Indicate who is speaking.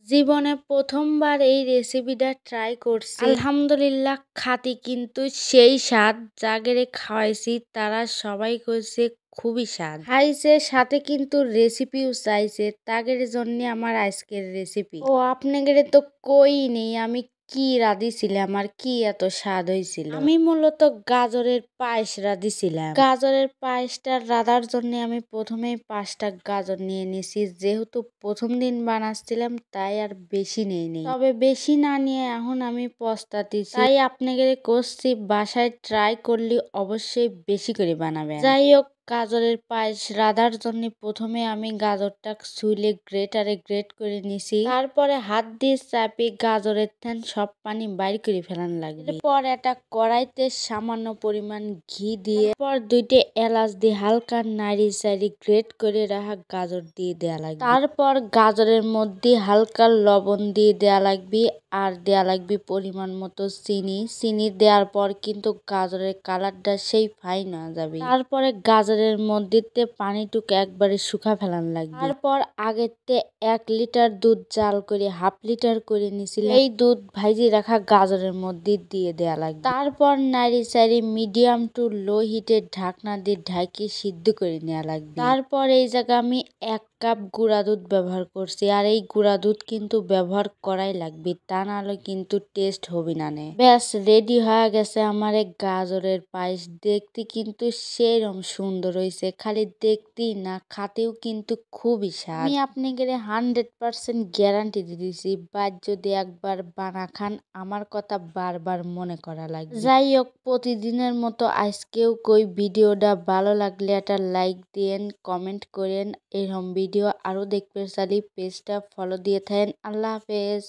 Speaker 1: জীবনে প্রথমবার এই রেসিপিটা ট্রাই করছি। আলহামদুলিল্লাহ খাতি কিন্তু সেই স্বাদ জাগেরে খাওয়াইছি তারা সবাই কইছে খুবই স্বাদ খাইছে, সাথে কিন্তু রেসিপিও চাইছে। তাগের জন্য আমার আজকের রেসিপি। ও আপনাদের তো কই নেই আমি কি রাঁধিছিলাম আর কি এত স্বাদ হয়েছিল। আমি মূলত গাজরের পায়েস রাঁধিছিলাম। গাজরের পায়েসটা রাঁধার জন্য আমি প্রথমে 5টা গাজর নিয়ে নিছি। যেহেতু প্রথম দিন বানাচ্ছিলাম তাই আর বেশি নেই, তবে বেশি না নিয়ে এখন আমি পস্তাতেছি। তাই আপনাদের করছি বাসায় ট্রাই করলে অবশ্যই বেশি করে বানাবেন। যাই হোক, গাজরের পায়েস রাঁধার জন্য প্রথমে আমি গাজরটা ছুলে গ্রেটারে গ্রেট করে নিছি। তারপরে হাত দিয়ে চাপে গাজরের থেন সব পানি বাইর করে ফেলান লাগবে। এরপর একটা কড়াইতে সামান্য পরিমাণ ঘি দিয়ে পর 2টে এলাচ দিয়ে হালকা নাড়ি চাড়ি গ্রেট করে রাখা গাজর দিয়ে দেয়া লাগবে। তারপর গাজরের মধ্যে হালকা লবণ দিয়ে দেয়া লাগবে আর দেয়া লাগবে পরিমাণ মতো চিনি দেওয়ার পর কিন্তু গাজরের কালারটা সেই ফাইন হয়ে যাবে। তারপরে গাজরের মধ্যে পানিটুকু একবারে শুকা ফেলান লাগবে। তারপর আগেতে 1 লিটার দুধ জাল করে 1/2 লিটার করে নিয়েছিলাম। এই দুধ ভাইজি রাখা গাজরের মধ্যে দিয়ে দেয়া লাগবে। তারপর নাড়ি চাড়ি মিডিয়াম টু লো হিটে ঢাকনা দিয়ে ঢাকি সিদ্ধ করে নেওয়া লাগবে। তারপর এই জায়গায় আমি 1 কাপ গুঁড়া দুধ ব্যবহার করছি, আর এই গুঁড়া দুধ কিন্তু ব্যবহার করাই লাগবে, তা নাহলে কিন্তু টেস্ট হবে না। ব্যাস রেডি হয়ে গেছে আমার এই গাজরের পায়েস। দেখতে কিন্তু সেরকম সুন্দর হয়েছে, খালি দেখতেই না খাতেও কিন্তু খুবই স্বাদ। আমি আপনাদের 100% গ্যারান্টি দিতেছি, বাদ যদি একবার বানা খান আমার কথা বারবার মনে করা লাগবে। যাই হোক, প্রতিদিনের মতো আজকেও কই ভিডিওটা ভালো লাগলে একটা লাইক দেন, কমেন্ট করেন। এরকম ভিডিও আরো দেখতে চাইলে পেজটা ফলো দিয়ে থাকেন। আল্লাহ হাফেজ।